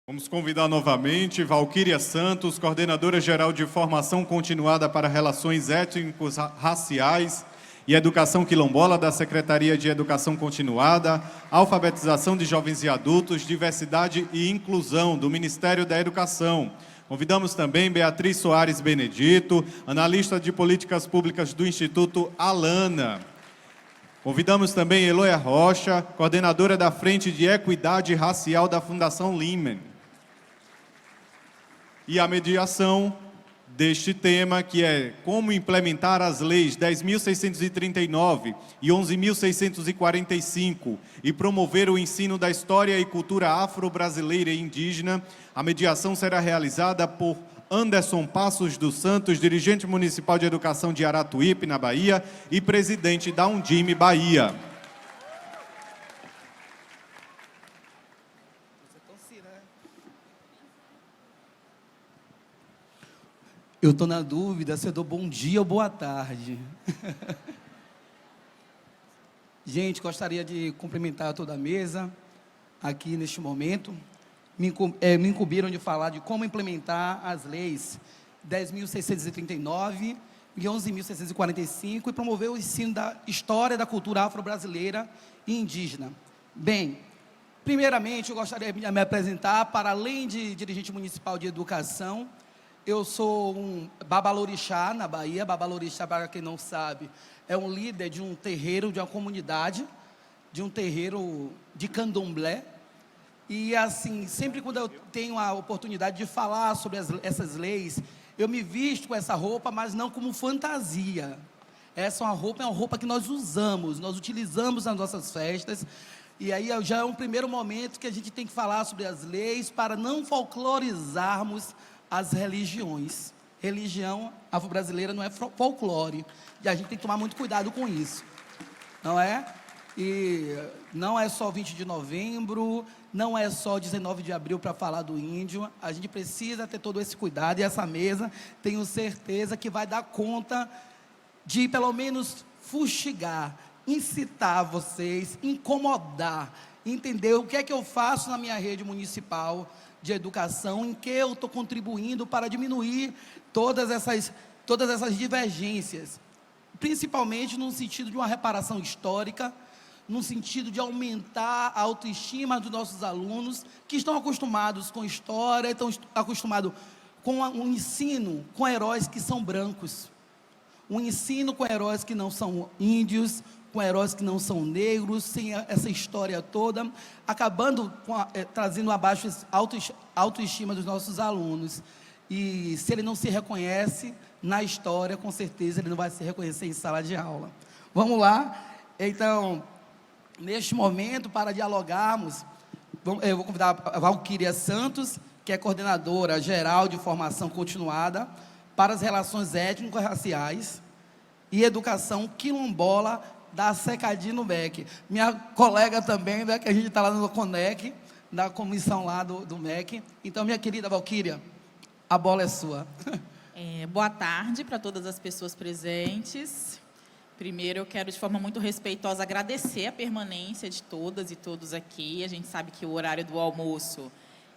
Vamos convidar novamente Valquíria Santos, coordenadora geral de formação continuada para relações étnico-raciais e educação quilombola da Secretaria de Educação Continuada, Alfabetização de Jovens e Adultos, Diversidade e Inclusão do Ministério da Educação. Convidamos também Beatriz Soares Benedito, analista de políticas públicas do Instituto Alana. Convidamos também Eloia Rocha, coordenadora da Frente de Equidade Racial da Fundação Limen. E a mediação deste tema, que é como implementar as leis 10.639 e 11.645 e promover o ensino da história e cultura afro-brasileira e indígena. A mediação será realizada por Anderson Passos dos Santos, dirigente municipal de educação de Aratuípe, na Bahia, e presidente da Undime Bahia. Eu estou na dúvida se eu dou bom dia ou boa tarde. Gente, gostaria de cumprimentar toda a mesa aqui neste momento. Me incumbiram de falar de como implementar as leis 10.639 e 11.645 e promover o ensino da história da cultura afro-brasileira e indígena. Bem, primeiramente eu gostaria de me apresentar. Para além de dirigente municipal de educação, eu sou um babalorixá na Bahia. Babalorixá, para quem não sabe, é um líder de um terreiro, de uma comunidade, de um terreiro de candomblé. E assim, sempre quando eu tenho a oportunidade de falar sobre essas leis, eu me visto com essa roupa, mas não como fantasia. Essa é uma roupa que nós usamos, nós utilizamos nas nossas festas. E aí já é um primeiro momento que a gente tem que falar sobre as leis para não folclorizarmos as religiões. Religião afro-brasileira não é folclore, e a gente tem que tomar muito cuidado com isso, não é? E não é só 20 de novembro, não é só 19 de abril para falar do índio. A gente precisa ter todo esse cuidado, e essa mesa, tenho certeza que vai dar conta de pelo menos fustigar, incitar vocês, incomodar, entender o que é que eu faço na minha rede municipal de educação, em que eu estou contribuindo para diminuir todas essas divergências, principalmente no sentido de uma reparação histórica, no sentido de aumentar a autoestima dos nossos alunos, que estão acostumados com história, estão acostumados com um ensino com heróis que são brancos, um ensino com heróis que não são índios, com heróis que não são negros, sem essa história toda, acabando trazendo abaixo a autoestima dos nossos alunos. E se ele não se reconhece na história, com certeza ele não vai se reconhecer em sala de aula. Vamos lá? Então, neste momento, para dialogarmos, eu vou convidar a Valquíria Santos, que é coordenadora geral de formação continuada para as relações étnico-raciais e educação quilombola da Secadino MEC. Minha colega também, né, que a gente está lá no CONEC, na comissão lá do MEC. Então, minha querida Valquíria, a bola é sua. Boa tarde para todas as pessoas presentes. Primeiro, eu quero, de forma muito respeitosa, agradecer a permanência de todas e todos aqui. A gente sabe que o horário do almoço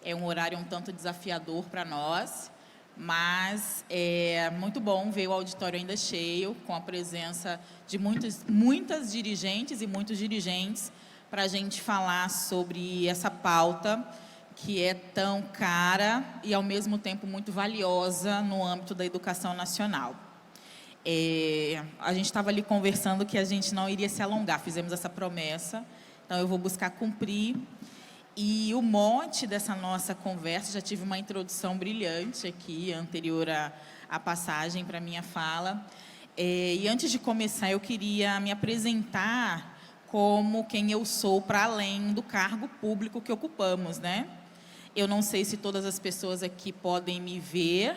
é um horário um tanto desafiador para nós, mas é muito bom ver o auditório ainda cheio, com a presença de muitas dirigentes e muitos dirigentes, para a gente falar sobre essa pauta que é tão cara e, ao mesmo tempo, muito valiosa no âmbito da educação nacional. A gente estava ali conversando que a gente não iria se alongar, fizemos essa promessa, então eu vou buscar cumprir. E o mote dessa nossa conversa, já tive uma introdução brilhante aqui, anterior à passagem para a minha fala. E antes de começar, eu queria me apresentar como quem eu sou, para além do cargo público que ocupamos, né? Eu não sei se todas as pessoas aqui podem me ver,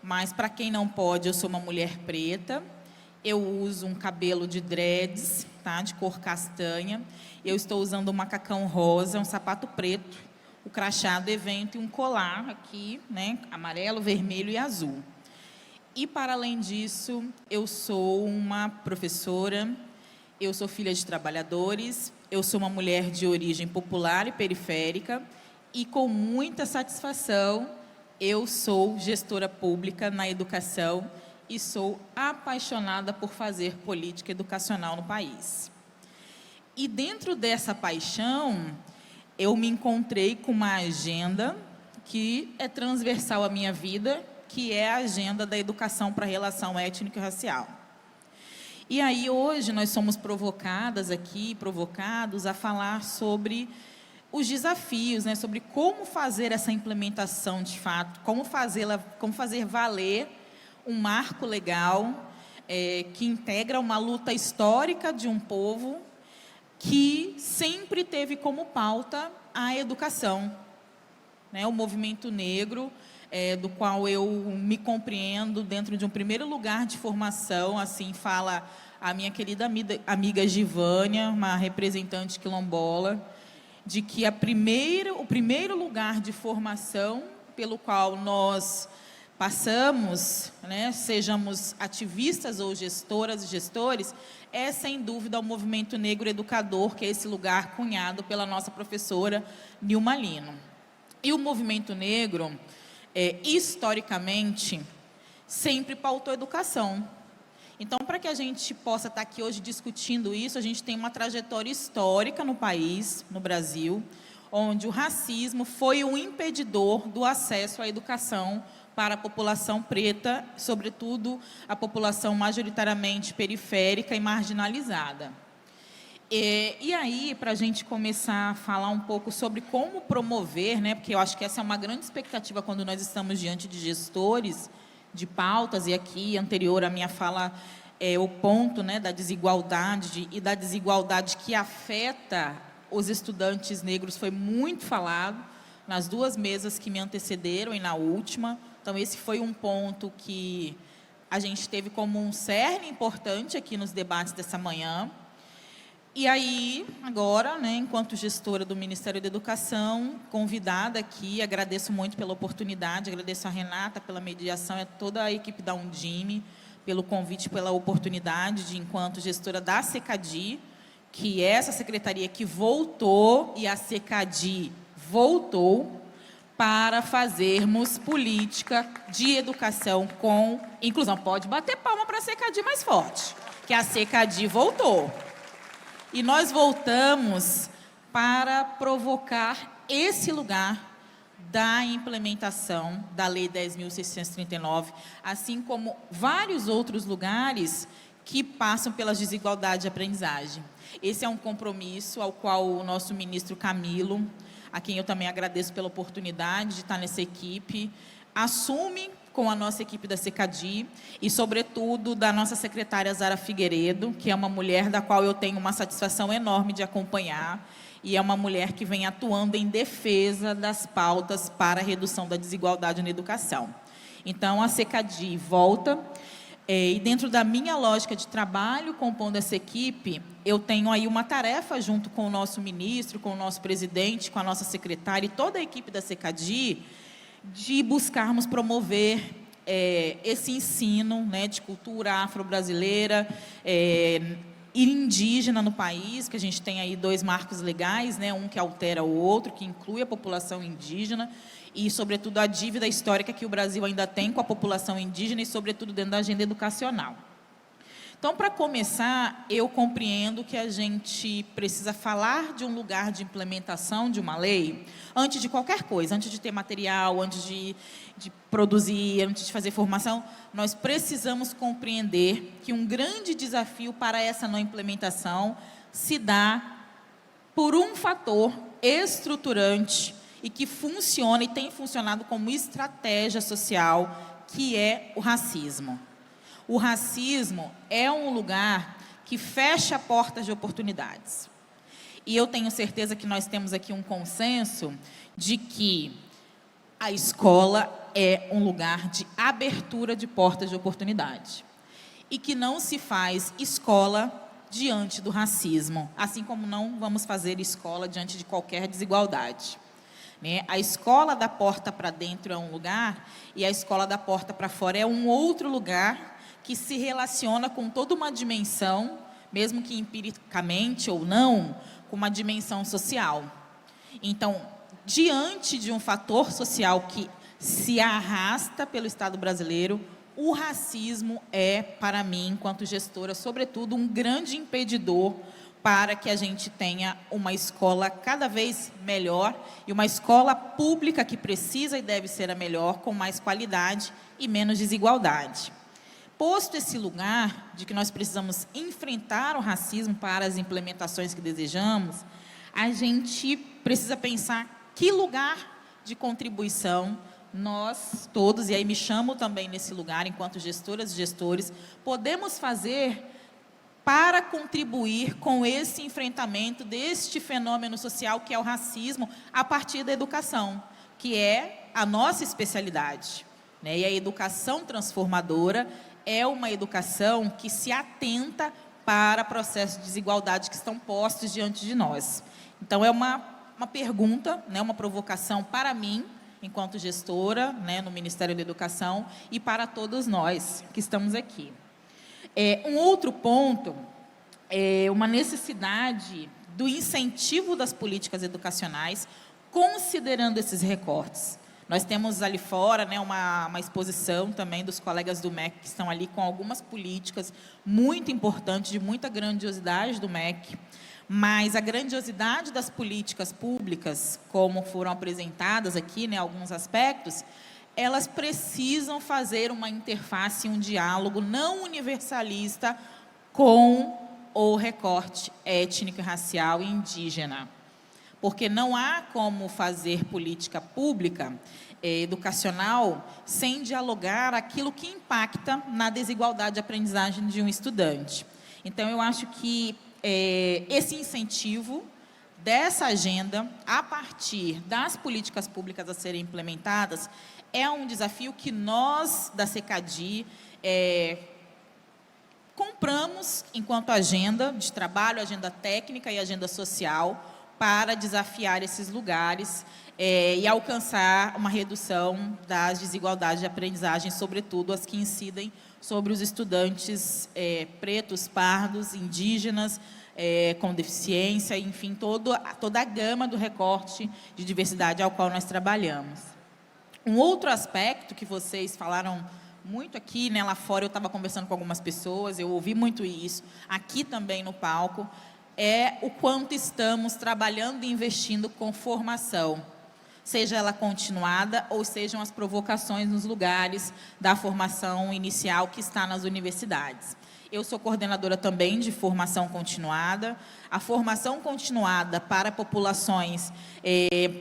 mas para quem não pode, eu sou uma mulher preta. Eu uso um cabelo de dreads, tá, de cor castanha. Eu estou usando um macacão rosa, um sapato preto, o crachá do evento e um colar aqui, né, amarelo, vermelho e azul. E, para além disso, eu sou uma professora, eu sou filha de trabalhadores, eu sou uma mulher de origem popular e periférica e com muita satisfação, eu sou gestora pública na educação e sou apaixonada por fazer política educacional no país. E dentro dessa paixão, eu me encontrei com uma agenda que é transversal à minha vida, que é a agenda da educação para a relação étnico e racial. E aí hoje nós somos provocados a falar sobre os desafios, né, sobre como fazer essa implementação de fato, como fazer valer um marco legal que integra uma luta histórica de um povo que sempre teve como pauta a educação, né, o movimento negro, do qual eu me compreendo dentro de um primeiro lugar de formação, assim fala a minha querida amiga Givânia, uma representante quilombola, de que o primeiro lugar de formação pelo qual nós passamos, né, sejamos ativistas ou gestoras e gestores, é sem dúvida o movimento negro educador, que é esse lugar cunhado pela nossa professora Nilma Lino. E o movimento negro, historicamente, sempre pautou educação. Então, para que a gente possa estar aqui hoje discutindo isso, a gente tem uma trajetória histórica no país, no Brasil, onde o racismo foi um impedidor do acesso à educação para a população preta, sobretudo a população majoritariamente periférica e marginalizada. E aí, para a gente começar a falar um pouco sobre como promover, né, porque eu acho que essa é uma grande expectativa quando nós estamos diante de gestores de pautas, e aqui, anterior à minha fala, o ponto, né, da desigualdade e da desigualdade que afeta os estudantes negros foi muito falado nas duas mesas que me antecederam e na última. Então, esse foi um ponto que a gente teve como um cerne importante aqui nos debates dessa manhã. E aí, agora, né, enquanto gestora do Ministério da Educação, convidada aqui, agradeço muito pela oportunidade, agradeço a Renata pela mediação, a toda a equipe da Undime, pelo convite, pela oportunidade de, enquanto gestora da SECADI, que é essa secretaria que voltou, e a SECADI voltou, para fazermos política de educação com inclusão. Pode bater palma para a SECADI mais forte, que a SECADI voltou. E nós voltamos para provocar esse lugar da implementação da Lei 10.639, assim como vários outros lugares que passam pelas desigualdades de aprendizagem. Esse é um compromisso ao qual o nosso ministro Camilo, a quem eu também agradeço pela oportunidade de estar nessa equipe, assume com a nossa equipe da SECADI e, sobretudo, da nossa secretária Zara Figueiredo, que é uma mulher da qual eu tenho uma satisfação enorme de acompanhar, e é uma mulher que vem atuando em defesa das pautas para a redução da desigualdade na educação. Então, a SECADI volta, e dentro da minha lógica de trabalho, compondo essa equipe, eu tenho aí uma tarefa junto com o nosso ministro, com o nosso presidente, com a nossa secretária e toda a equipe da SECADI, de buscarmos promover esse ensino, né, de cultura afro-brasileira e indígena no país, que a gente tem aí 2 marcos legais, né, um que altera o outro, que inclui a população indígena e, sobretudo, a dívida histórica que o Brasil ainda tem com a população indígena e, sobretudo, dentro da agenda educacional. Então, para começar, eu compreendo que a gente precisa falar de um lugar de implementação de uma lei antes de qualquer coisa, antes de ter material, antes de produzir, antes de fazer formação. Nós precisamos compreender que um grande desafio para essa não implementação se dá por um fator estruturante e que funciona e tem funcionado como estratégia social, que é o racismo. O racismo é um lugar que fecha portas de oportunidades. E eu tenho certeza que nós temos aqui um consenso de que a escola é um lugar de abertura de portas de oportunidade. E que não se faz escola diante do racismo, assim como não vamos fazer escola diante de qualquer desigualdade. A escola da porta para dentro é um lugar e a escola da porta para fora é um outro lugar que se relaciona com toda uma dimensão, mesmo que empiricamente ou não, com uma dimensão social. Então, diante de um fator social que se arrasta pelo Estado brasileiro, o racismo é, para mim, enquanto gestora, sobretudo, um grande impedidor para que a gente tenha uma escola cada vez melhor e uma escola pública que precisa e deve ser a melhor, com mais qualidade e menos desigualdade. Posto esse lugar de que nós precisamos enfrentar o racismo para as implementações que desejamos, a gente precisa pensar que lugar de contribuição nós todos, e aí me chamo também nesse lugar, enquanto gestoras e gestores, podemos fazer para contribuir com esse enfrentamento deste fenômeno social que é o racismo a partir da educação, que é a nossa especialidade, né? E a educação transformadora é uma educação que se atenta para processos de desigualdade que estão postos diante de nós. Então, é uma pergunta, né, uma provocação para mim, enquanto gestora, né, no Ministério da Educação, e para todos nós que estamos aqui. Um outro ponto é uma necessidade do incentivo das políticas educacionais, considerando esses recortes. Nós temos ali fora, né, uma exposição também dos colegas do MEC, que estão ali com algumas políticas muito importantes, de muita grandiosidade do MEC, mas a grandiosidade das políticas públicas, como foram apresentadas aqui, né, alguns aspectos, elas precisam fazer uma interface, um diálogo não universalista com o recorte étnico, racial e indígena. Porque não há como fazer política pública, educacional, sem dialogar aquilo que impacta na desigualdade de aprendizagem de um estudante. Então, eu acho que esse incentivo dessa agenda, a partir das políticas públicas a serem implementadas, é um desafio que nós, da CECADI, compramos enquanto agenda de trabalho, agenda técnica e agenda social, para desafiar esses lugares e alcançar uma redução das desigualdades de aprendizagem, sobretudo as que incidem sobre os estudantes pretos, pardos, indígenas, com deficiência, enfim, toda a gama do recorte de diversidade ao qual nós trabalhamos. Um outro aspecto que vocês falaram muito aqui, né, lá fora eu estava conversando com algumas pessoas, eu ouvi muito isso, aqui também no palco, é o quanto estamos trabalhando e investindo com formação, seja ela continuada ou sejam as provocações nos lugares da formação inicial que está nas universidades. Eu sou coordenadora também de formação continuada. A formação continuada para populações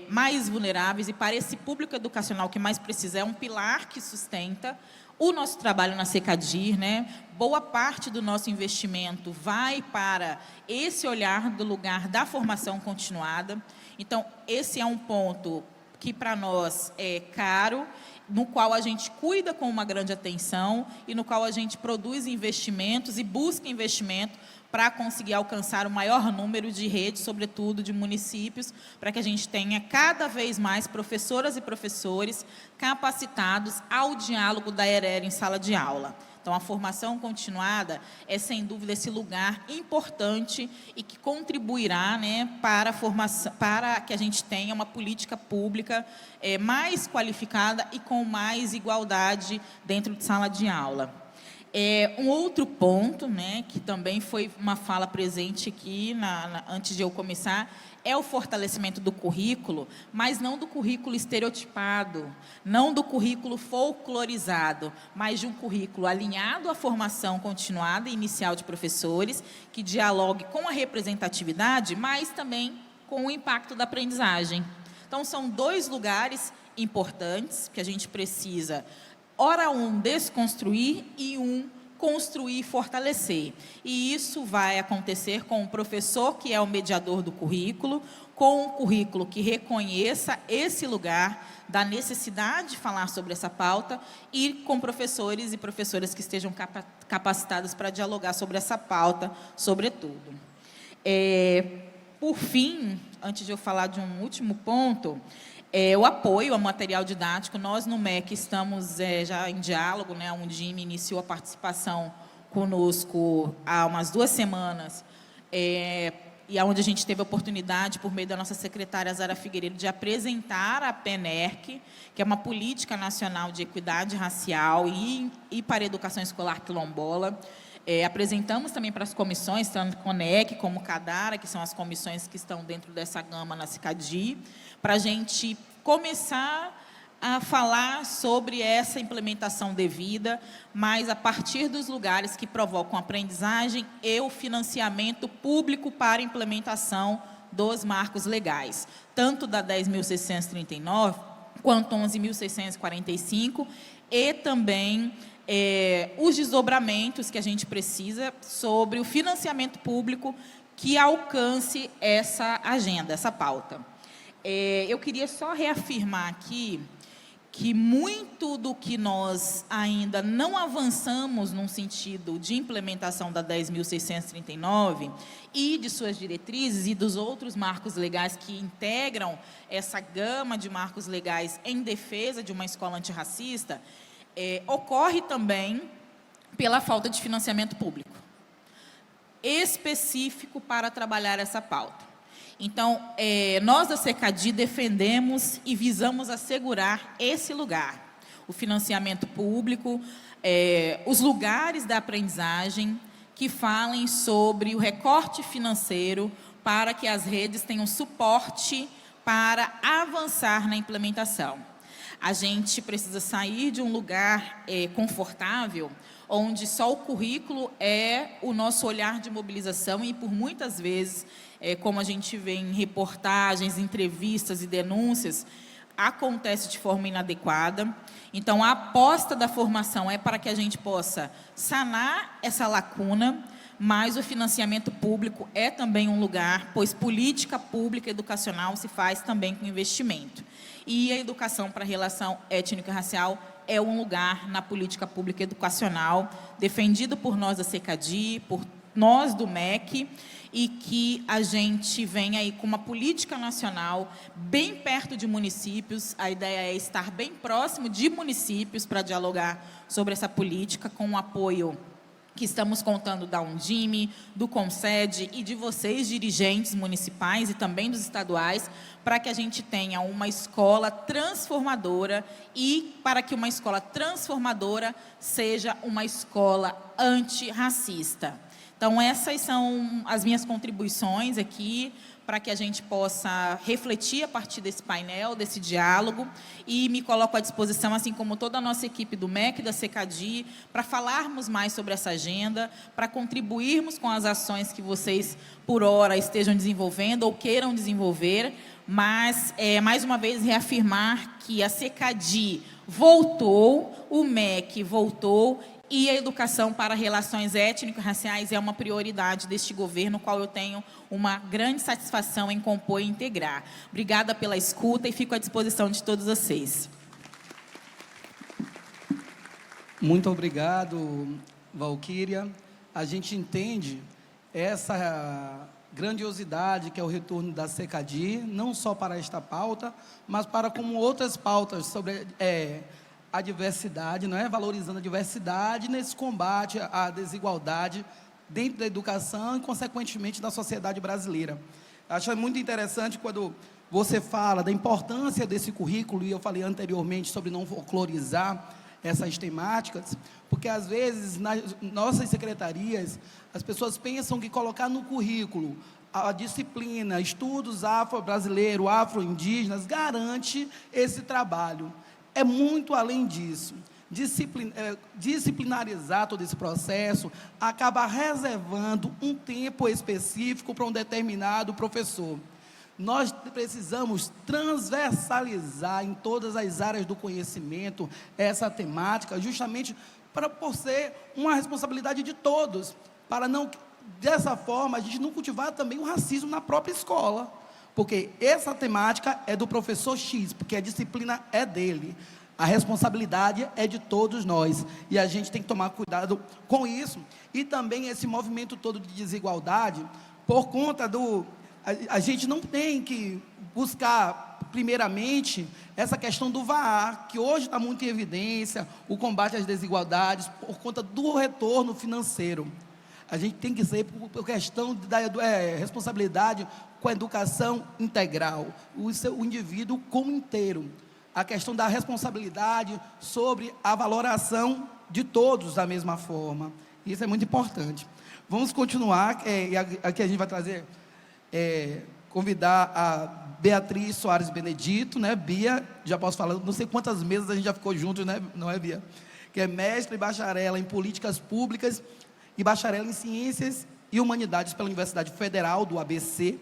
mais vulneráveis e para esse público educacional que mais precisa é um pilar que sustenta o nosso trabalho na CECADI, né? Boa parte do nosso investimento vai para esse olhar do lugar da formação continuada. Então, esse é um ponto que para nós é caro, no qual a gente cuida com uma grande atenção e no qual a gente produz investimentos e busca investimento para conseguir alcançar o maior número de redes, sobretudo de municípios, para que a gente tenha cada vez mais professoras e professores capacitados ao diálogo da ERER em sala de aula. Então, a formação continuada é, sem dúvida, esse lugar importante e que contribuirá, né, para que a gente tenha uma política pública mais qualificada e com mais igualdade dentro de sala de aula. Um outro ponto, né, que também foi uma fala presente aqui, antes de eu começar, é o fortalecimento do currículo, mas não do currículo estereotipado, não do currículo folclorizado, mas de um currículo alinhado à formação continuada e inicial de professores, que dialogue com a representatividade, mas também com o impacto da aprendizagem. Então, são dois lugares importantes que a gente precisa, ora desconstruir e construir e fortalecer. E isso vai acontecer com o professor, que é o mediador do currículo, com um currículo que reconheça esse lugar da necessidade de falar sobre essa pauta e com professores e professoras que estejam capacitados para dialogar sobre essa pauta, sobretudo. Por fim, antes de eu falar de um último ponto, o apoio ao material didático. Nós, no MEC, estamos já em diálogo, né? A Undime iniciou a participação conosco há umas 2 semanas, e onde a gente teve a oportunidade, por meio da nossa secretária Zara Figueiredo, de apresentar a PENERC, que é uma política nacional de equidade racial e para a educação escolar quilombola. Apresentamos também para as comissões, tanto CONEC como CADARA, que são as comissões que estão dentro dessa gama na CICADI, para a gente começar a falar sobre essa implementação devida, mas a partir dos lugares que provocam aprendizagem e o financiamento público para a implementação dos marcos legais, tanto da 10.639 quanto 11.645, e também os desdobramentos que a gente precisa sobre o financiamento público que alcance essa agenda, essa pauta. Eu queria só reafirmar aqui que muito do que nós ainda não avançamos num sentido de implementação da 10.639 e de suas diretrizes e dos outros marcos legais que integram essa gama de marcos legais em defesa de uma escola antirracista, ocorre também pela falta de financiamento público específico para trabalhar essa pauta. Então, nós da CECADI defendemos e visamos assegurar esse lugar, o financiamento público, os lugares da aprendizagem que falem sobre o recorte financeiro para que as redes tenham suporte para avançar na implementação. A gente precisa sair de um lugar confortável, onde só o currículo é o nosso olhar de mobilização e, por muitas vezes, como a gente vê em reportagens, entrevistas e denúncias, acontece de forma inadequada. Então, a aposta da formação é para que a gente possa sanar essa lacuna, mas o financiamento público é também um lugar, pois política pública educacional se faz também com investimento. E a educação para a relação étnico-racial é um lugar na política pública educacional, defendido por nós da CECADI, por nós do MEC, e que a gente vem aí com uma política nacional bem perto de municípios. A ideia é estar bem próximo de municípios para dialogar sobre essa política, com o apoio que estamos contando da Undime, do Concede e de vocês, dirigentes municipais e também dos estaduais, para que a gente tenha uma escola transformadora e para que uma escola transformadora seja uma escola antirracista. Então, essas são as minhas contribuições aqui, para que a gente possa refletir a partir desse painel, desse diálogo, e me coloco à disposição, assim como toda a nossa equipe do MEC, da CECADI, para falarmos mais sobre essa agenda, para contribuirmos com as ações que vocês, por hora, estejam desenvolvendo ou queiram desenvolver, mas, mais uma vez, reafirmar que a CECADI voltou, o MEC voltou, e a educação para relações étnico-raciais é uma prioridade deste governo, qual eu tenho uma grande satisfação em compor e integrar. Obrigada pela escuta e fico à disposição de todos vocês. Muito obrigado, Valquíria. A gente entende essa grandiosidade que é o retorno da CECADI, não só para esta pauta, mas para como outras pautas sobre a diversidade, não é? Valorizando a diversidade nesse combate à desigualdade dentro da educação e, consequentemente, da sociedade brasileira. Acho muito interessante quando você fala da importância desse currículo, e eu falei anteriormente sobre não folclorizar essas temáticas, porque, às vezes, nas nossas secretarias, as pessoas pensam que colocar no currículo a disciplina, estudos afro-brasileiro, afro-indígenas, garante esse trabalho. É muito além disso. Disciplinarizar todo esse processo acaba reservando um tempo específico para um determinado professor. Nós precisamos transversalizar em todas as áreas do conhecimento essa temática, justamente por ser uma responsabilidade de todos, para não, dessa forma, a gente não cultivar também o racismo na própria escola. Porque essa temática é do professor X, porque a disciplina é dele. A responsabilidade é de todos nós. E a gente tem que tomar cuidado com isso. E também esse movimento todo de desigualdade, por conta do... A gente não tem que buscar, primeiramente, essa questão do VAR, que hoje está muito em evidência, o combate às desigualdades, por conta do retorno financeiro. A gente tem que ser por questão da responsabilidade com a educação integral, o indivíduo como inteiro. A questão da responsabilidade sobre a valoração de todos da mesma forma. Isso é muito importante. Vamos continuar, e aqui a gente vai trazer, convidar a Beatriz Soares Benedito, né, Bia, já posso falar, não sei quantas mesas a gente já ficou juntos, né, não é, Bia? Que é mestre e bacharela em Políticas Públicas e bacharela em Ciências e Humanidades pela Universidade Federal do ABC.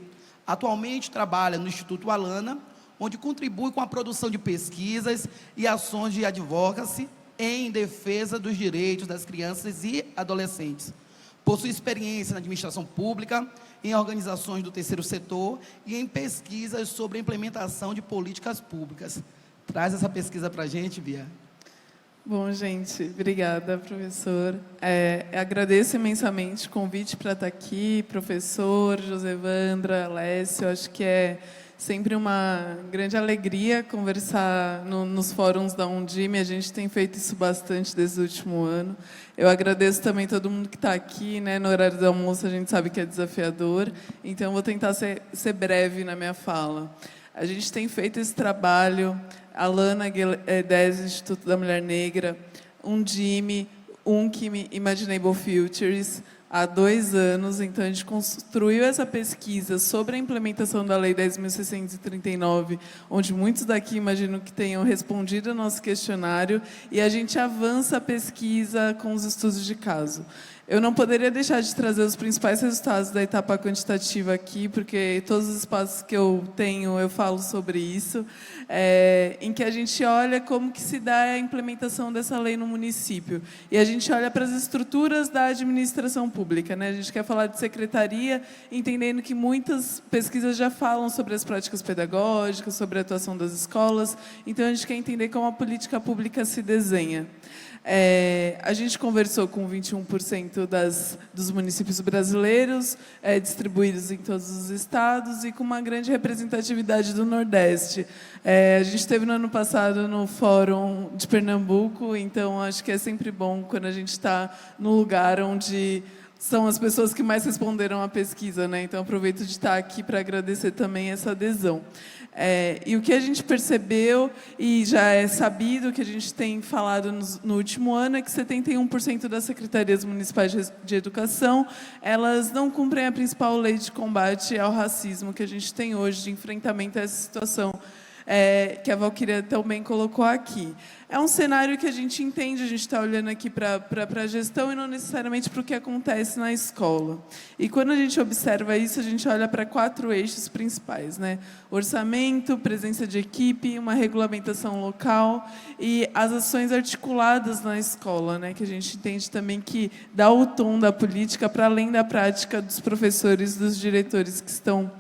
Atualmente trabalha no Instituto Alana, onde contribui com a produção de pesquisas e ações de advocacy em defesa dos direitos das crianças e adolescentes. Possui experiência na administração pública, em organizações do terceiro setor e em pesquisas sobre a implementação de políticas públicas. Traz essa pesquisa para a gente, Bia. Bom, gente, obrigada, professor. Agradeço imensamente o convite para estar aqui, professor, Josevandra, Alessio. Acho que é sempre uma grande alegria conversar nos fóruns da Undime. A gente tem feito isso bastante desde o último ano. Eu agradeço também todo mundo que está aqui, né? No horário do almoço a gente sabe que é desafiador, então vou tentar ser breve na minha fala. A gente tem feito esse trabalho, Alana Guedes, Instituto da Mulher Negra, Undime, Uncime, Imaginable Futures, há 2 anos. Então, a gente construiu essa pesquisa sobre a implementação da Lei 10.639, onde muitos daqui imagino que tenham respondido ao nosso questionário, e a gente avança a pesquisa com os estudos de caso. Eu não poderia deixar de trazer os principais resultados da etapa quantitativa aqui, porque todos os espaços que eu tenho, eu falo sobre isso, em que a gente olha como que se dá a implementação dessa lei no município. E a gente olha para as estruturas da administração pública, né? A gente quer falar de secretaria, entendendo que muitas pesquisas já falam sobre as práticas pedagógicas, sobre a atuação das escolas, então a gente quer entender como a política pública se desenha. A gente conversou com 21% dos municípios brasileiros, distribuídos em todos os estados, e com uma grande representatividade do Nordeste. A gente esteve no ano passado no Fórum de Pernambuco, então acho que é sempre bom quando a gente está no lugar onde são as pessoas que mais responderam à pesquisa, né? Então aproveito de estar aqui para agradecer também essa adesão. E o que a gente percebeu, e já é sabido que a gente tem falado no último ano, é que 71% das secretarias municipais de educação, elas não cumprem a principal lei de combate ao racismo que a gente tem hoje, de enfrentamento a essa situação, que a Valquíria também colocou aqui. É um cenário que a gente entende, a gente está olhando aqui para a gestão e não necessariamente para o que acontece na escola. E quando a gente observa isso, a gente olha para 4 eixos principais, né? Orçamento, presença de equipe, uma regulamentação local e as ações articuladas na escola, né? Que a gente entende também que dá o tom da política para além da prática dos professores, dos diretores que estão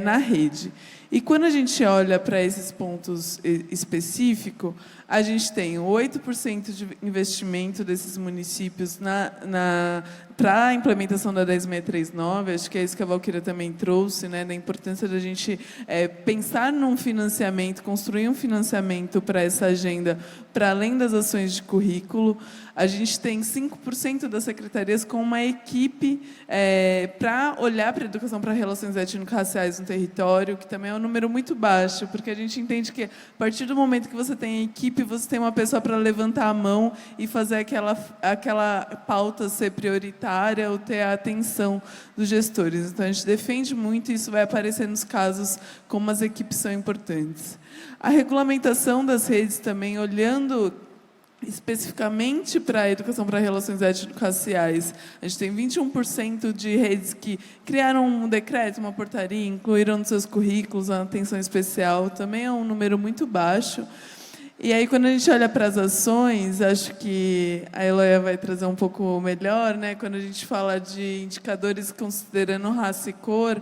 na rede. E quando a gente olha para esses pontos específicos, a gente tem 8% de investimento desses municípios para a implementação da 10.639, acho que é isso que a Valquíria também trouxe, né, da importância da gente pensar num financiamento, construir um financiamento para essa agenda, para além das ações de currículo. A gente tem 5% das secretarias com uma equipe para olhar para a educação para relações étnico-raciais no território, que também é um número muito baixo, porque a gente entende que, a partir do momento que você tem a equipe, você tem uma pessoa para levantar a mão e fazer aquela pauta ser prioritária ou ter a atenção dos gestores. Então, a gente defende muito, e isso vai aparecer nos casos como as equipes são importantes. A regulamentação das redes também, olhando especificamente para a educação para relações étnico-raciais, a gente tem 21% de redes que criaram um decreto, uma portaria, incluíram nos seus currículos a atenção especial, também é um número muito baixo. E aí, quando a gente olha para as ações, acho que a Eloia vai trazer um pouco melhor, né? Quando a gente fala de indicadores considerando raça e cor,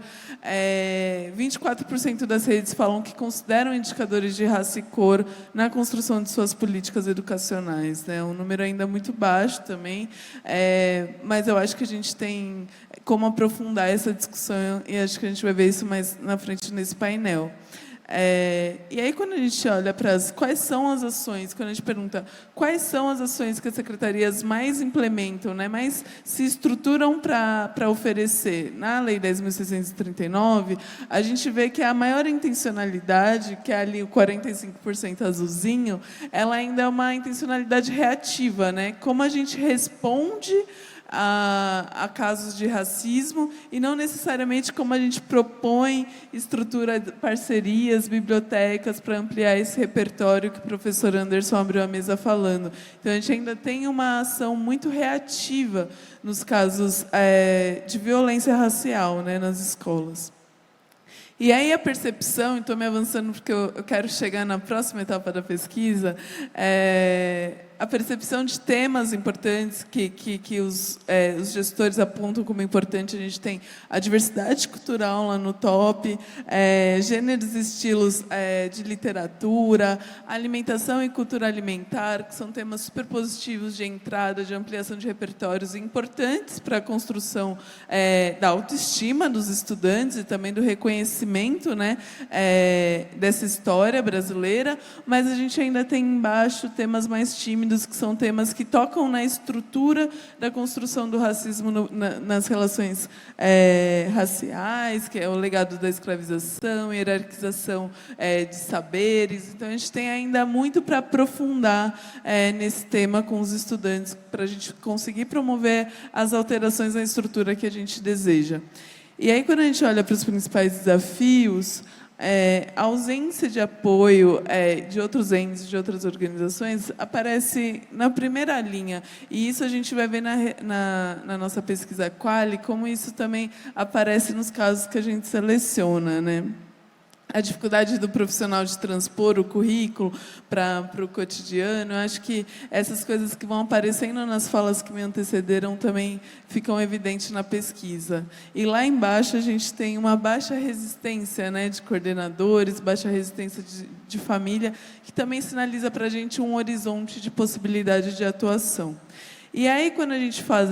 24% das redes falam que consideram indicadores de raça e cor na construção de suas políticas educacionais, né? Um número ainda muito baixo também, mas eu acho que a gente tem como aprofundar essa discussão, e acho que a gente vai ver isso mais na frente nesse painel. E aí, quando a gente olha para quais são as ações, quando a gente pergunta quais são as ações que as secretarias mais implementam, né, mais se estruturam para oferecer na Lei 10.639, a gente vê que a maior intencionalidade, que é ali o 45% azulzinho, ela ainda é uma intencionalidade reativa, né? Como a gente responde a casos de racismo e não necessariamente como a gente propõe, estrutura parcerias, bibliotecas para ampliar esse repertório que o professor Anderson abriu a mesa falando. Então, a gente ainda tem uma ação muito reativa nos casos de violência racial, né, nas escolas. E aí a percepção, estou me avançando porque eu quero chegar na próxima etapa da pesquisa, a percepção de temas importantes que os gestores apontam como importante. A gente tem a diversidade cultural lá no top, gêneros e estilos de literatura, alimentação e cultura alimentar, que são temas super positivos de entrada, de ampliação de repertórios importantes para a construção da autoestima dos estudantes e também do reconhecimento, né, dessa história brasileira, mas a gente ainda tem embaixo temas mais tímidos, que são temas que tocam na estrutura da construção do racismo nas relações raciais, que é o legado da escravização, hierarquização de saberes. Então, a gente tem ainda muito para aprofundar nesse tema com os estudantes, para a gente conseguir promover as alterações na estrutura que a gente deseja. E aí, quando a gente olha para os principais desafios, a ausência de apoio de outros entes, de outras organizações, aparece na primeira linha. E isso a gente vai ver na nossa pesquisa Quali, como isso também aparece nos casos que a gente seleciona, né? A dificuldade do profissional de transpor o currículo para o cotidiano. Eu acho que essas coisas que vão aparecendo nas falas que me antecederam também ficam evidentes na pesquisa. E lá embaixo a gente tem uma baixa resistência, né, de coordenadores, baixa resistência de família, que também sinaliza para a gente um horizonte de possibilidade de atuação. E aí, quando a gente faz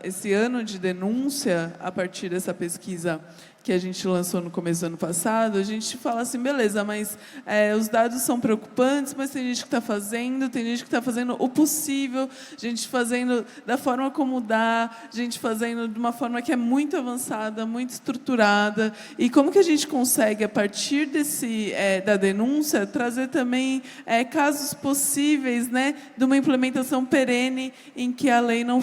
esse ano de denúncia, a partir dessa pesquisa que a gente lançou no começo do ano passado, a gente fala assim, beleza, mas os dados são preocupantes, mas tem gente que está fazendo o possível, gente fazendo da forma como dá, gente fazendo de uma forma que é muito avançada, muito estruturada. E como que a gente consegue, a partir da denúncia, trazer também casos possíveis, né, de uma implementação perene em que a lei não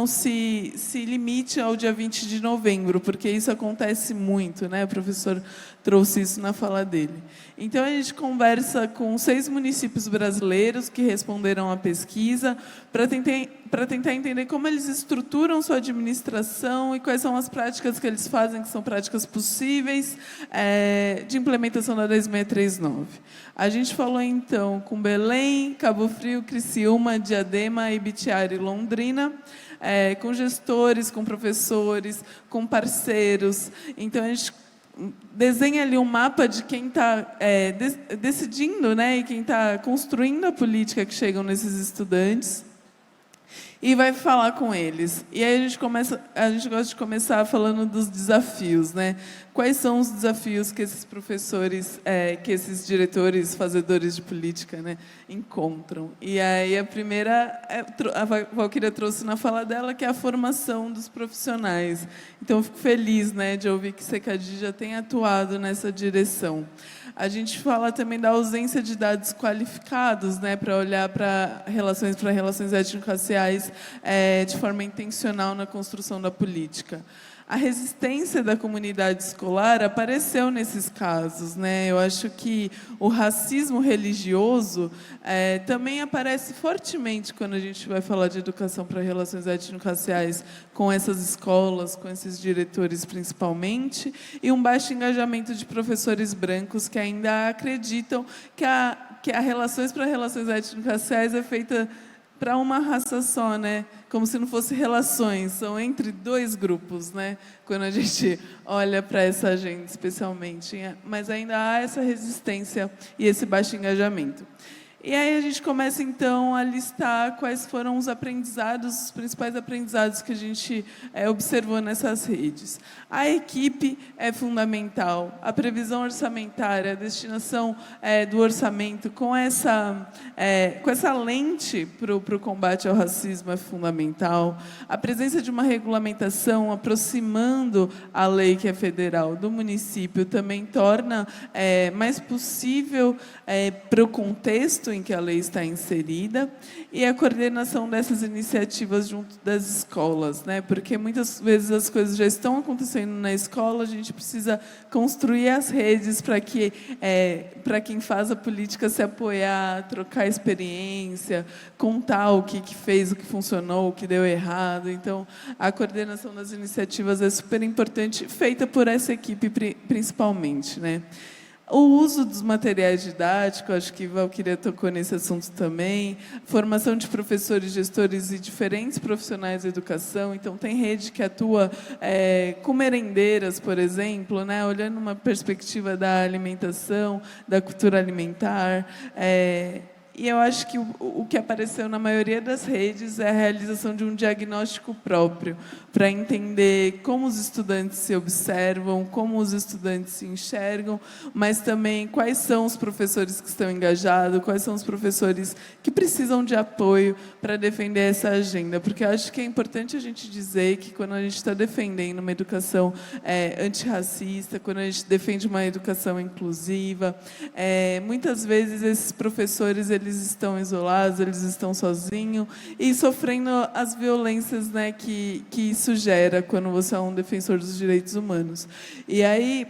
se limite ao dia 20 de novembro, porque isso acontece muito, né? O professor trouxe isso na fala dele. Então, a gente conversa com 6 municípios brasileiros que responderam à pesquisa para tentar entender como eles estruturam sua administração e quais são as práticas que eles fazem, que são práticas possíveis de implementação da 10.639. A gente falou, então, com Belém, Cabo Frio, Criciúma, Diadema, Ibitiara e Londrina, com gestores, com professores, com parceiros. Então, a gente desenha ali um mapa de quem está decidindo, né, e quem está construindo a política que chegam nesses estudantes, e vai falar com eles. E aí a gente gosta de começar falando dos desafios, né? Quais são os desafios que esses professores, que esses diretores, fazedores de política, né, encontram? E aí a primeira, a Valquíria trouxe na fala dela, que é a formação dos profissionais. Então, eu fico feliz, né, de ouvir que Secadi já tem atuado nessa direção. A gente fala também da ausência de dados qualificados, né, para olhar para relações étnico-raciais de forma intencional na construção da política. A resistência da comunidade escolar apareceu nesses casos, né? Eu acho que o racismo religioso também aparece fortemente quando a gente vai falar de educação para relações étnico-raciais com essas escolas, com esses diretores principalmente, e um baixo engajamento de professores brancos que ainda acreditam que a relações para relações étnico-raciais é feita para uma raça só, né? Como se não fosse relações, são entre 2 grupos, né? Quando a gente olha para essa agenda, especialmente. Mas ainda há essa resistência e esse baixo engajamento. E aí a gente começa, então, a listar quais foram os aprendizados, os principais aprendizados que a gente observou nessas redes. A equipe é fundamental, a previsão orçamentária, a destinação do orçamento com essa lente para o combate ao racismo é fundamental. A presença de uma regulamentação aproximando a lei que é federal do município também torna mais possível para o contexto em que a lei está inserida, e a coordenação dessas iniciativas junto das escolas, né? Porque muitas vezes as coisas já estão acontecendo na escola, a gente precisa construir as redes para que para quem faz a política se apoiar, trocar experiência, contar o que fez, o que funcionou, o que deu errado. Então, a coordenação das iniciativas é super importante, feita por essa equipe principalmente, né? O uso dos materiais didáticos, acho que Valquíria tocou nesse assunto também, formação de professores, gestores e diferentes profissionais da educação. Então, tem rede que atua com merendeiras, por exemplo, né, olhando uma perspectiva da alimentação, da cultura alimentar. E eu acho que o que apareceu na maioria das redes é a realização de um diagnóstico próprio, para entender como os estudantes se observam, como os estudantes se enxergam, mas também quais são os professores que estão engajados, quais são os professores que precisam de apoio para defender essa agenda. Porque eu acho que é importante a gente dizer que, quando a gente está defendendo uma educação antirracista, quando a gente defende uma educação inclusiva, muitas vezes esses professores eles estão isolados, eles estão sozinhos e sofrendo as violências, né, que isso gera quando você é um defensor dos direitos humanos. E aí,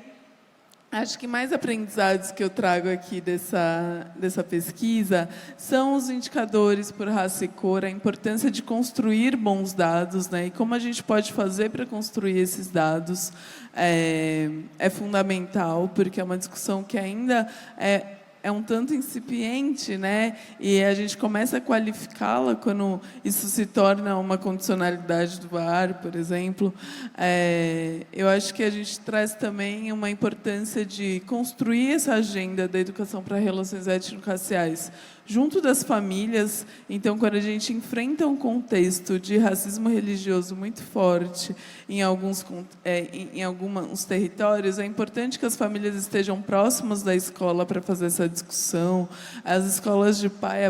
acho que mais aprendizados que eu trago aqui dessa pesquisa são os indicadores por raça e cor, a importância de construir bons dados, né, e como a gente pode fazer para construir esses dados é fundamental, porque é uma discussão que ainda é um tanto incipiente, né? E a gente começa a qualificá-la quando isso se torna uma condicionalidade do VAR, por exemplo. Eu acho que a gente traz também uma importância de construir essa agenda da educação para relações étnico-raciais junto das famílias. Então, quando a gente enfrenta um contexto de racismo religioso muito forte em alguns territórios, é importante que as famílias estejam próximas da escola para fazer essa discussão. As escolas de pais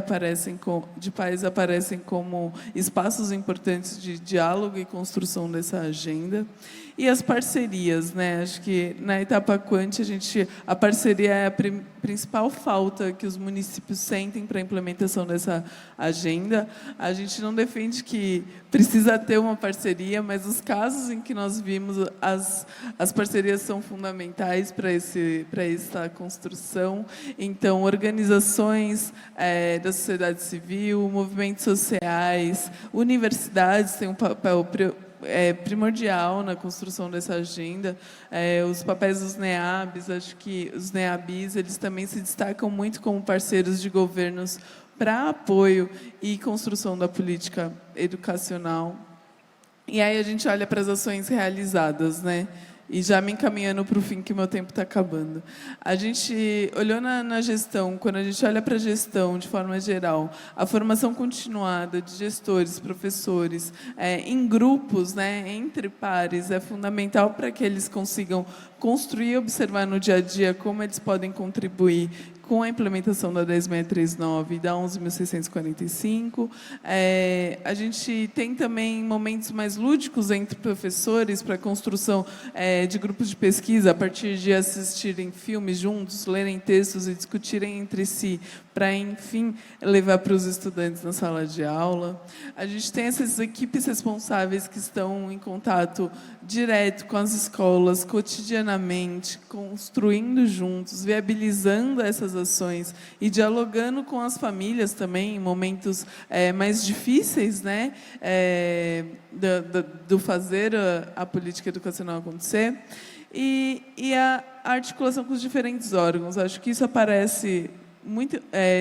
aparecem como espaços importantes de diálogo e construção dessa agenda. E as parcerias, né? Acho que na etapa Quant a parceria é a principal falta que os municípios sentem para a implementação dessa agenda. A gente não defende que precisa ter uma parceria, mas os casos em que nós vimos, as parcerias são fundamentais para essa construção. Então, organizações da sociedade civil, movimentos sociais, universidades têm um papel primordial na construção dessa agenda. Os papéis dos NEABs, acho que os NEABs eles também se destacam muito como parceiros de governos para apoio e construção da política educacional. E aí a gente olha para as ações realizadas, né? E já me encaminhando para o fim, que o meu tempo está acabando. A gente olhou na gestão, quando a gente olha para a gestão de forma geral, a formação continuada de gestores, professores, em grupos, né, entre pares, é fundamental para que eles consigam construir e observar no dia a dia como eles podem contribuir com a implementação da 10.639 e da 11.645. A gente tem também momentos mais lúdicos entre professores para a construção de grupos de pesquisa, a partir de assistirem filmes juntos, lerem textos e discutirem entre si, para, enfim, levar para os estudantes na sala de aula. A gente tem essas equipes responsáveis que estão em contato direto com as escolas, cotidianamente, construindo juntos, viabilizando essas ações e dialogando com as famílias também, em momentos mais difíceis, né, do fazer a política educacional acontecer. E a articulação com os diferentes órgãos. Acho que isso aparece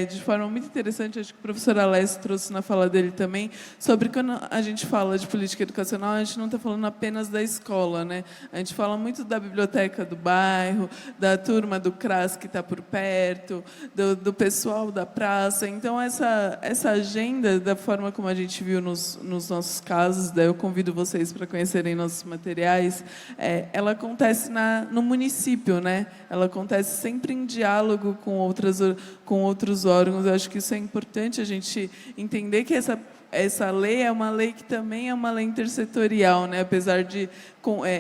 de forma muito interessante, acho que o professor Alessio trouxe na fala dele também, sobre quando a gente fala de política educacional, a gente não está falando apenas da escola, né? A gente fala muito da biblioteca do bairro, da turma do CRAS que está por perto, do pessoal da praça. Então, essa agenda, da forma como a gente viu nos nossos casos, daí eu convido vocês para conhecerem nossos materiais, ela acontece no município, né? Ela acontece sempre em diálogo com outros órgãos. Eu acho que isso é importante a gente entender que essa lei é uma lei que também é uma lei intersetorial, né? Apesar de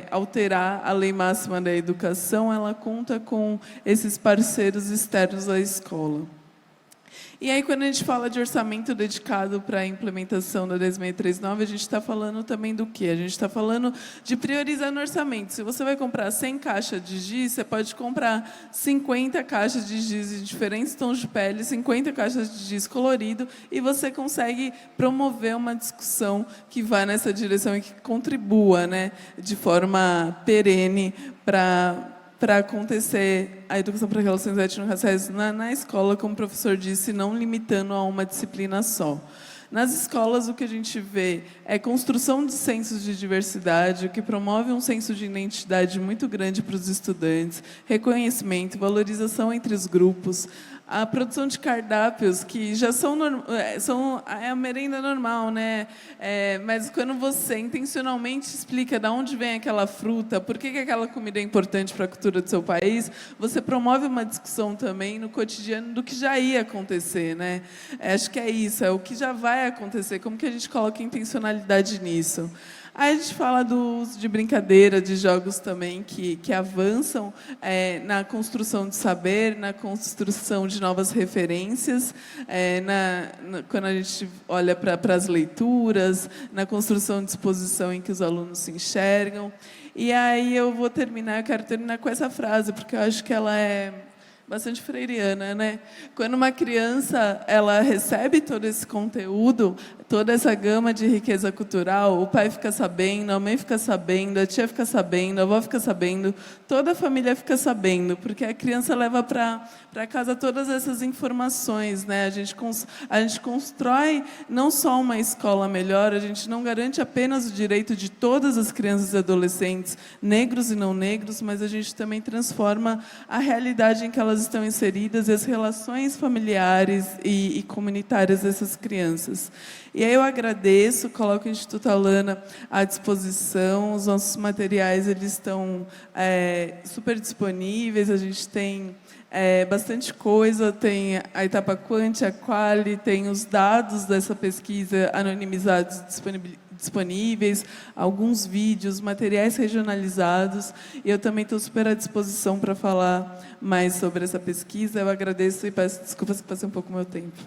alterar a lei máxima da educação, ela conta com esses parceiros externos à escola. E aí, quando a gente fala de orçamento dedicado para a implementação da 10639, a gente está falando também do quê? A gente está falando de priorizar no orçamento. Se você vai comprar 100 caixas de giz, você pode comprar 50 caixas de giz de diferentes tons de pele, 50 caixas de giz colorido, e você consegue promover uma discussão que vá nessa direção e que contribua, né, de forma perene para acontecer a educação para relações étnico-raciais na escola, como o professor disse, não limitando a uma disciplina só. Nas escolas, o que a gente vê é construção de sensos de diversidade, o que promove um senso de identidade muito grande para os estudantes, reconhecimento, valorização entre os grupos, a produção de cardápios que já são a merenda normal, né? Mas quando você intencionalmente explica de onde vem aquela fruta, por que aquela comida é importante para a cultura do seu país, você promove uma discussão também no cotidiano do que já ia acontecer, né? Acho que é isso, é o que já vai acontecer, como que a gente coloca intencionalidade nisso. Aí a gente fala do uso de brincadeira, de jogos também que avançam na construção de saber, na construção de novas referências, quando a gente olha para as leituras, na construção de exposição em que os alunos se enxergam. E aí eu quero terminar com essa frase, porque eu acho que ela é bastante freiriana, né? Quando uma criança ela recebe todo esse conteúdo, toda essa gama de riqueza cultural, o pai fica sabendo, a mãe fica sabendo, a tia fica sabendo, a avó fica sabendo, toda a família fica sabendo, porque a criança leva para casa todas essas informações, né? A gente constrói não só uma escola melhor, a gente não garante apenas o direito de todas as crianças e adolescentes, negros e não negros, mas a gente também transforma a realidade em que elas estão inseridas e as relações familiares e comunitárias dessas crianças. E aí eu agradeço, coloco o Instituto Alana à disposição, os nossos materiais eles estão super disponíveis, a gente tem bastante coisa, tem a etapa Quant, a Quali, tem os dados dessa pesquisa anonimizados disponíveis, alguns vídeos, materiais regionalizados, e eu também estou super à disposição para falar mais sobre essa pesquisa. Eu agradeço e peço desculpas que passei um pouco o meu tempo.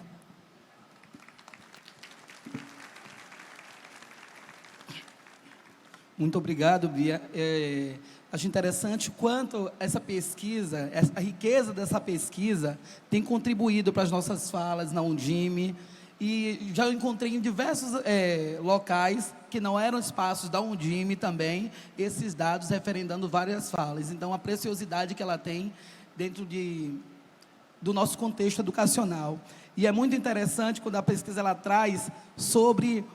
Muito obrigado, Bia. Acho interessante quanto essa pesquisa, a riqueza dessa pesquisa tem contribuído para as nossas falas na Undime, e já encontrei em diversos locais que não eram espaços da Undime também, esses dados referendando várias falas. Então, a preciosidade que ela tem dentro do nosso contexto educacional. E é muito interessante quando a pesquisa ela traz sobre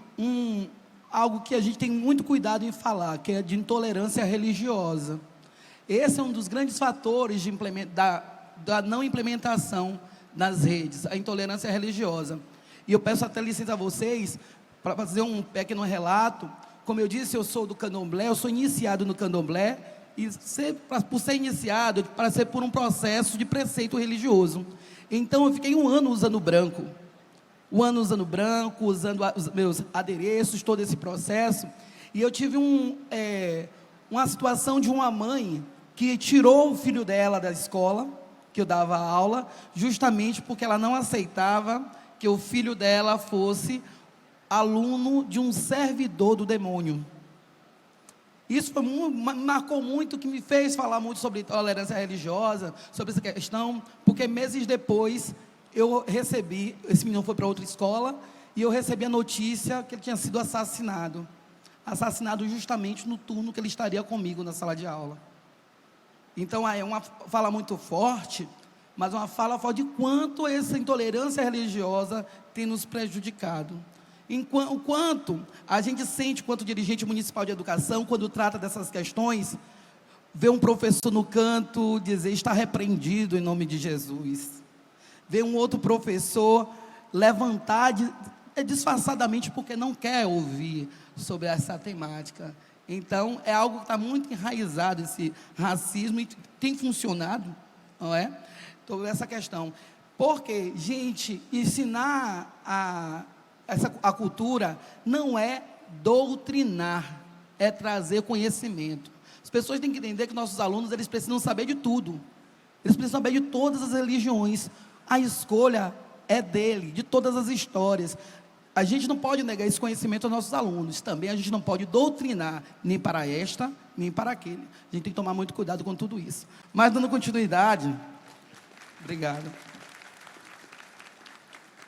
algo que a gente tem muito cuidado em falar, que é de intolerância religiosa. Esse é um dos grandes fatores da não implementação nas redes, a intolerância religiosa. E eu peço até licença a vocês para fazer um pequeno relato. Como eu disse, eu sou do candomblé, eu sou iniciado no candomblé, e por ser iniciado, para ser por um processo de preceito religioso. Então, eu fiquei um ano usando branco, usando os meus adereços, todo esse processo, e eu tive uma situação de uma mãe que tirou o filho dela da escola, que eu dava aula, justamente porque ela não aceitava que o filho dela fosse aluno de um servidor do demônio. Isso marcou muito, que me fez falar muito sobre tolerância religiosa, sobre essa questão, porque meses depois eu recebi, esse menino foi para outra escola, e eu recebi a notícia que ele tinha sido assassinado justamente no turno que ele estaria comigo na sala de aula. Então, é uma fala muito forte, mas uma fala forte de quanto essa intolerância religiosa tem nos prejudicado. O quanto a gente sente, quanto dirigente municipal de educação, quando trata dessas questões, vê um professor no canto dizer, está repreendido em nome de Jesus. Vê um outro professor levantar disfarçadamente porque não quer ouvir sobre essa temática. Então, é algo que está muito enraizado, esse racismo, e tem funcionado, não é? Toda essa questão. Porque, gente, ensinar a cultura não é doutrinar, é trazer conhecimento. As pessoas têm que entender que nossos alunos, eles precisam saber de tudo. Eles precisam saber de todas as religiões. A escolha é dele, de todas as histórias. A gente não pode negar esse conhecimento aos nossos alunos. Também a gente não pode doutrinar, nem para esta, nem para aquele. A gente tem que tomar muito cuidado com tudo isso. Mas, dando continuidade... Obrigado.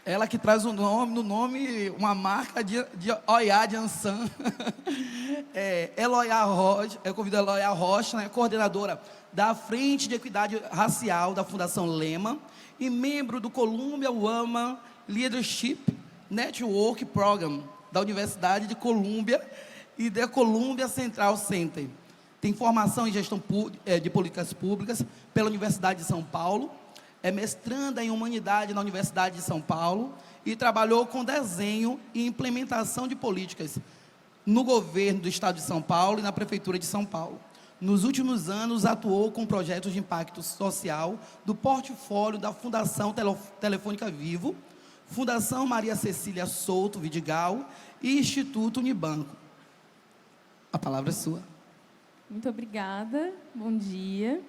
Ela que traz no nome uma marca de Oiá de Ansan. Eloia Rocha, eu convido a Eloia Rocha, né, coordenadora da Frente de Equidade Racial da Fundação Lema e membro do Columbia Women Leadership Network Program da Universidade de Columbia e da Columbia Central Center. Tem formação em gestão de políticas públicas pela Universidade de São Paulo. É mestranda em Humanidade na Universidade de São Paulo e trabalhou com desenho e implementação de políticas no governo do Estado de São Paulo e na Prefeitura de São Paulo. Nos últimos anos, atuou com projetos de impacto social do portfólio da Fundação Telefônica Vivo, Fundação Maria Cecília Souto Vidigal e Instituto Unibanco. A palavra é sua. Muito obrigada, bom dia.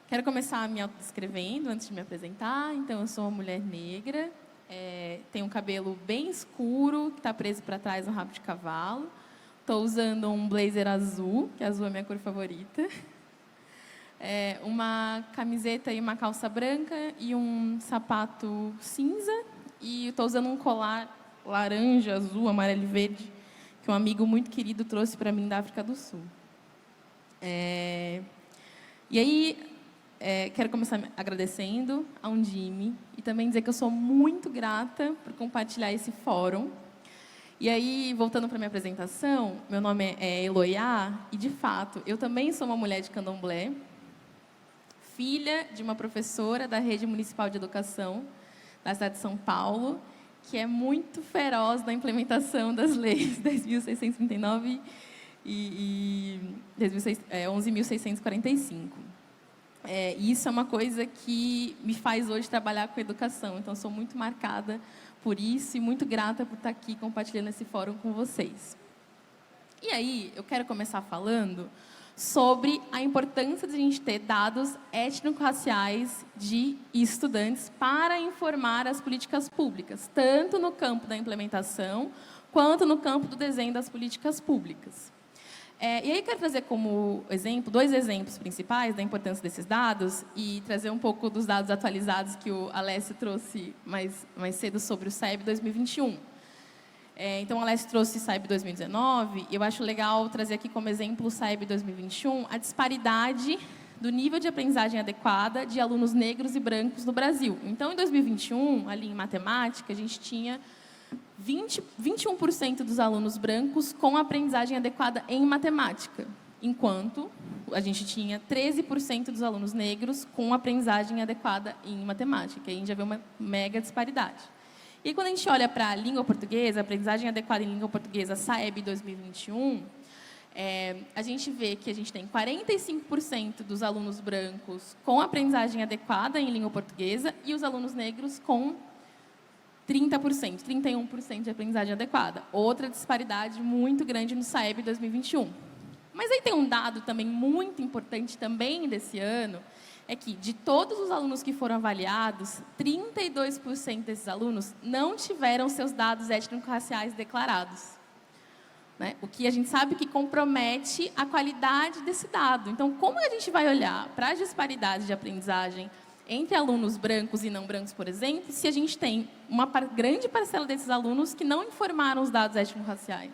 Quero começar me autodescrevendo antes de me apresentar. Então, eu sou uma mulher negra, tenho um cabelo bem escuro, que está preso para trás no rabo de cavalo. Estou usando um blazer azul, que azul é a minha cor favorita. Uma camiseta e uma calça branca e um sapato cinza. E estou usando um colar laranja, azul, amarelo e verde, que um amigo muito querido trouxe para mim da África do Sul. E aí... quero começar agradecendo a Undime e também dizer que eu sou muito grata por compartilhar esse fórum. E aí, voltando para a minha apresentação, meu nome é Eloiá e, de fato, eu também sou uma mulher de candomblé, filha de uma professora da Rede Municipal de Educação da cidade de São Paulo, que é muito feroz na implementação das leis 10.639 e 11.645. Isso é uma coisa que me faz hoje trabalhar com educação. Então, sou muito marcada por isso e muito grata por estar aqui compartilhando esse fórum com vocês. E aí, eu quero começar falando sobre a importância de a gente ter dados étnico-raciais de estudantes para informar as políticas públicas, tanto no campo da implementação, quanto no campo do desenho das políticas públicas. E aí quero trazer como exemplo, 2 exemplos principais da importância desses dados e trazer um pouco dos dados atualizados que o Alessio trouxe mais cedo sobre o SAEB 2021. Então, o Alessio trouxe o SAEB 2019 e eu acho legal trazer aqui como exemplo o SAEB 2021, a disparidade do nível de aprendizagem adequada de alunos negros e brancos no Brasil. Então, em 2021, ali em matemática, a gente tinha 21% dos alunos brancos com aprendizagem adequada em matemática, enquanto a gente tinha 13% dos alunos negros com aprendizagem adequada em matemática. Aí a gente já vê uma mega disparidade. E quando a gente olha para a língua portuguesa, aprendizagem adequada em língua portuguesa, SAEB 2021, a gente vê que a gente tem 45% dos alunos brancos com aprendizagem adequada em língua portuguesa e os alunos negros com 30%, 31% de aprendizagem adequada. Outra disparidade muito grande no SAEB 2021. Mas aí tem um dado também muito importante também desse ano, é que de todos os alunos que foram avaliados, 32% desses alunos não tiveram seus dados étnico-raciais declarados. Né? O que a gente sabe que compromete a qualidade desse dado. Então, como a gente vai olhar para as disparidades de aprendizagem entre alunos brancos e não brancos, por exemplo, se a gente tem uma grande parcela desses alunos que não informaram os dados étnico-raciais?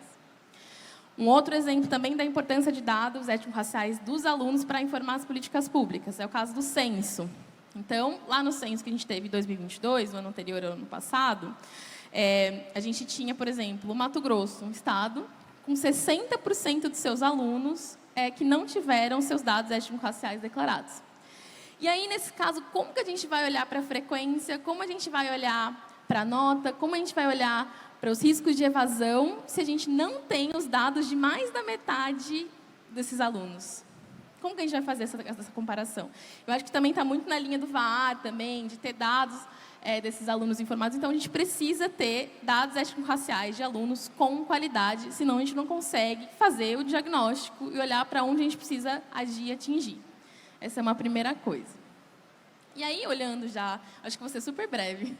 Um outro exemplo também da importância de dados étnico-raciais dos alunos para informar as políticas públicas é o caso do censo. Então, lá no censo que a gente teve em 2022, no ano anterior ao ano passado, a gente tinha, por exemplo, o Mato Grosso, um estado com 60% de seus alunos que não tiveram seus dados étnico-raciais declarados. E aí, nesse caso, como que a gente vai olhar para a frequência, como a gente vai olhar para a nota, como a gente vai olhar para os riscos de evasão se a gente não tem os dados de mais da metade desses alunos? Como que a gente vai fazer essa comparação? Eu acho que também está muito na linha do VAR, também, de ter dados desses alunos informados. Então, a gente precisa ter dados étnico-raciais de alunos com qualidade, senão a gente não consegue fazer o diagnóstico e olhar para onde a gente precisa agir e atingir. Essa é uma primeira coisa. E aí, olhando já, acho que vou ser super breve.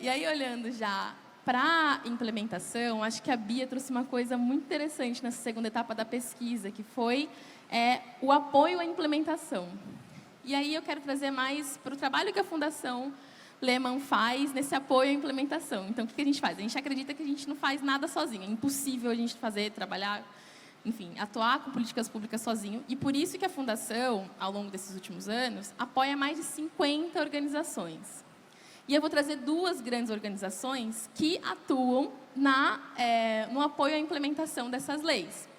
E aí, olhando já para a implementação, acho que a Bia trouxe uma coisa muito interessante nessa segunda etapa da pesquisa, que foi o apoio à implementação. E aí eu quero trazer mais para o trabalho que a Fundação Lehman faz nesse apoio à implementação. Então, o que a gente faz? A gente acredita que a gente não faz nada sozinho. É impossível a gente trabalhar, enfim, atuar com políticas públicas sozinho. E por isso que a Fundação, ao longo desses últimos anos, apoia mais de 50 organizações. E eu vou trazer 2 grandes organizações que atuam no apoio à implementação dessas leis.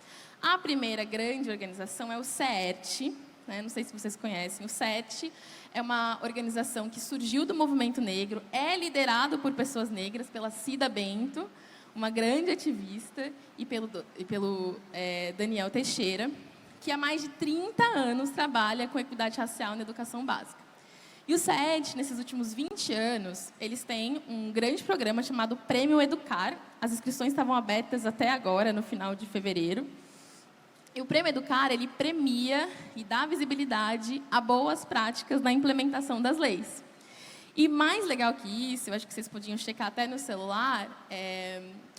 A primeira grande organização é o CERT, né? Não sei se vocês conhecem. O CERT é uma organização que surgiu do movimento negro, é liderado por pessoas negras, pela Cida Bento, uma grande ativista, e pelo Daniel Teixeira, que há mais de 30 anos trabalha com equidade racial na educação básica. E o CERT, nesses últimos 20 anos, eles têm um grande programa chamado Prêmio Educar. As inscrições estavam abertas até agora, no final de fevereiro. E o Prêmio Educar, ele premia e dá visibilidade a boas práticas na implementação das leis. E mais legal que isso, eu acho que vocês podiam checar até no celular,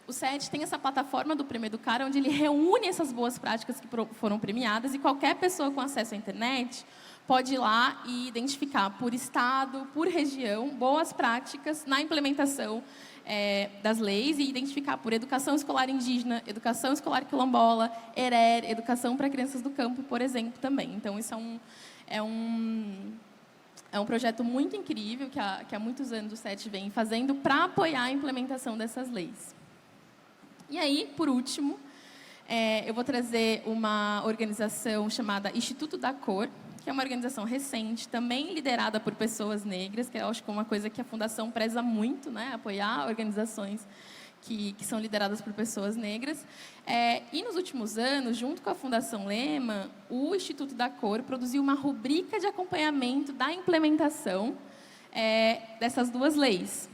o CERT tem essa plataforma do Prêmio Educar, onde ele reúne essas boas práticas que foram premiadas, e qualquer pessoa com acesso à internet pode ir lá e identificar por estado, por região, boas práticas na implementação das leis, e identificar por educação escolar indígena, educação escolar quilombola, ERER, educação para crianças do campo, por exemplo, também. Então, isso é um projeto muito incrível que há muitos anos o CERT vem fazendo para apoiar a implementação dessas leis. E aí, por último, eu vou trazer uma organização chamada Instituto da Cor, que é uma organização recente, também liderada por pessoas negras, que eu acho que é uma coisa que a Fundação preza muito, né? Apoiar organizações que são lideradas por pessoas negras. E nos últimos anos, junto com a Fundação Lehman, o Instituto da Cor produziu uma rubrica de acompanhamento da implementação dessas 2 leis.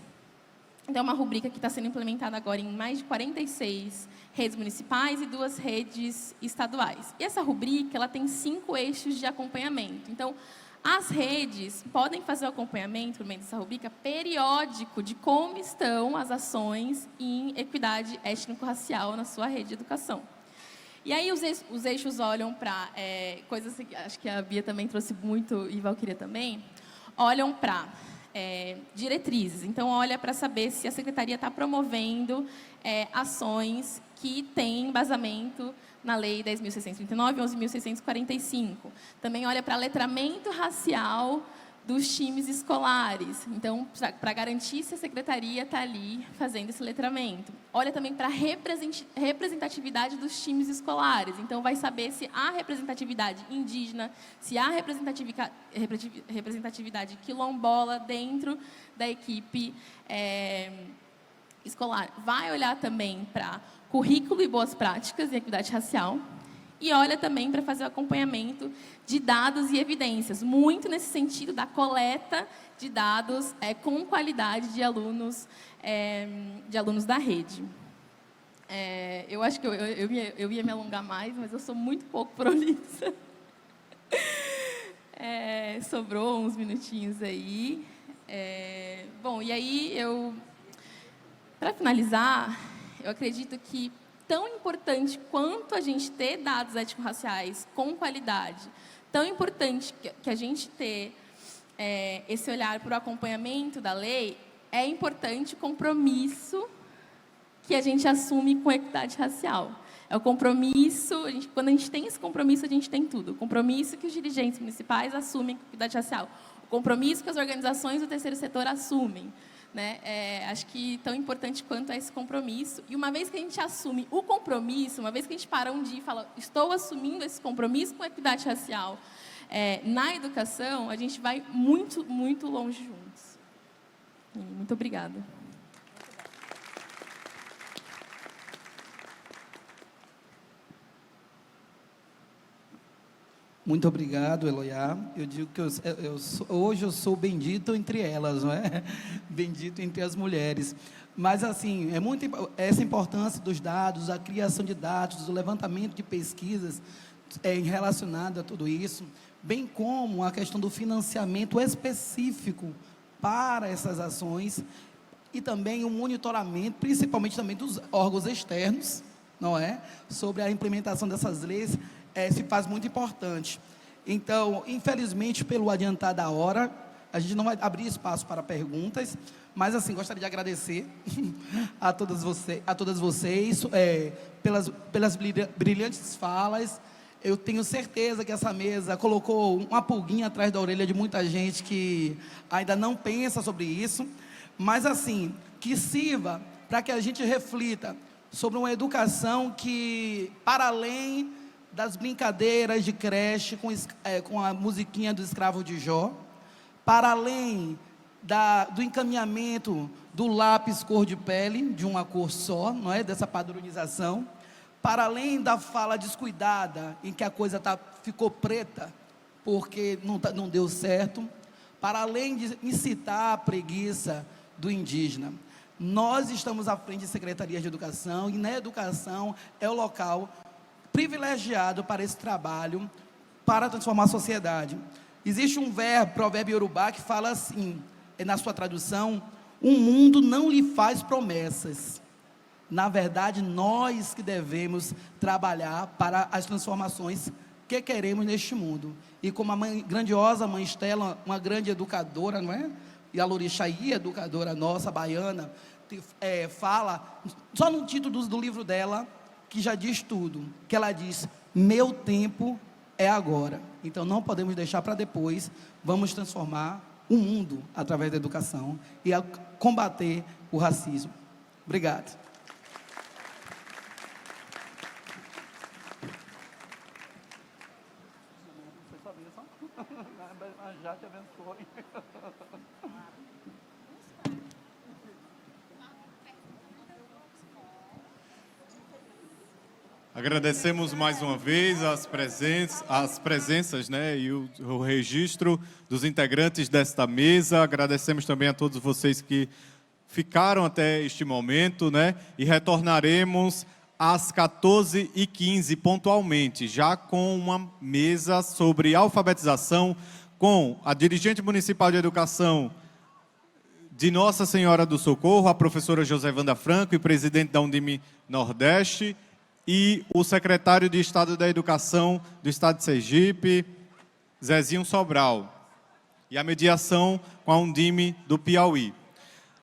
Então, é uma rubrica que está sendo implementada agora em mais de 46 redes municipais e 2 redes estaduais. E essa rubrica, ela tem 5 eixos de acompanhamento. Então, as redes podem fazer o acompanhamento, por meio dessa rubrica, periódico de como estão as ações em equidade étnico-racial na sua rede de educação. E aí, os eixos olham para coisas que acho que a Bia também trouxe muito, e Valquíria também, olham para diretrizes. Então, olha para saber se a Secretaria está promovendo ações que têm embasamento na Lei 10.639 e 11.645. Também olha para letramento racial dos times escolares. Então, para garantir se a Secretaria está ali fazendo esse letramento. Olha também para a representatividade dos times escolares. Então, vai saber se há representatividade indígena, se há representatividade quilombola dentro da equipe escolar. Vai olhar também para currículo e boas práticas em equidade racial. E olha também para fazer o acompanhamento de dados e evidências, muito nesse sentido da coleta de dados com qualidade de alunos da rede. Eu acho que eu ia me alongar mais, mas eu sou muito pouco prolixa. Sobrou uns minutinhos aí. Bom, e aí, para finalizar, eu acredito que tão importante quanto a gente ter dados étnico-raciais com qualidade, tão importante que a gente ter esse olhar para o acompanhamento da lei, é importante o compromisso que a gente assume com equidade racial. É o compromisso, quando a gente tem esse compromisso, a gente tem tudo. O compromisso que os dirigentes municipais assumem com equidade racial. O compromisso que as organizações do terceiro setor assumem. Né? Acho que tão importante quanto é esse compromisso. E uma vez que a gente assume o compromisso, uma vez que a gente para um dia e fala, estou assumindo esse compromisso com a equidade racial na educação, a gente vai muito, muito longe juntos. Muito obrigada. Muito obrigado, Eloiá. Eu digo que hoje eu sou bendito entre elas, não é? Bendito entre as mulheres. Mas, assim, essa importância dos dados, a criação de dados, o levantamento de pesquisas relacionado a tudo isso, bem como a questão do financiamento específico para essas ações e também o monitoramento, principalmente também dos órgãos externos, não é? Sobre a implementação dessas leis, se faz muito importante. Então, infelizmente, pelo adiantar da hora, a gente não vai abrir espaço para perguntas, mas, assim, gostaria de agradecer a todas vocês pelas brilhantes falas. Eu tenho certeza que essa mesa colocou uma pulguinha atrás da orelha de muita gente que ainda não pensa sobre isso, mas, assim, que sirva para que a gente reflita sobre uma educação que, para além das brincadeiras de creche com a musiquinha do escravo de Jó, para além do encaminhamento do lápis cor de pele, de uma cor só, não é? Dessa padronização, para além da fala descuidada, em que a coisa ficou preta, porque não deu certo, para além de incitar a preguiça do indígena. Nós estamos à frente de secretarias de educação, e na educação é o local privilegiado para esse trabalho, para transformar a sociedade. Existe um provérbio iorubá que fala assim, na sua tradução, o mundo não lhe faz promessas. Na verdade, nós que devemos trabalhar para as transformações que queremos neste mundo. E como a grandiosa mãe Estela, uma grande educadora, não é? E a Lorixaí, educadora nossa, baiana, fala, só no título do livro dela, que já diz tudo, que ela diz, meu tempo é agora. Então, não podemos deixar para depois, vamos transformar o mundo através da educação e combater o racismo. Obrigado. Já te abençoe. Agradecemos mais uma vez as presenças, né, e o registro dos integrantes desta mesa. Agradecemos também a todos vocês que ficaram até este momento, né, e retornaremos às 14h15 pontualmente, já com uma mesa sobre alfabetização com a dirigente municipal de educação de Nossa Senhora do Socorro, a professora Josevanda Franco, e presidente da Undime Nordeste, e o secretário de Estado da Educação do Estado de Sergipe, Zezinho Sobral, e a mediação com a Undime do Piauí.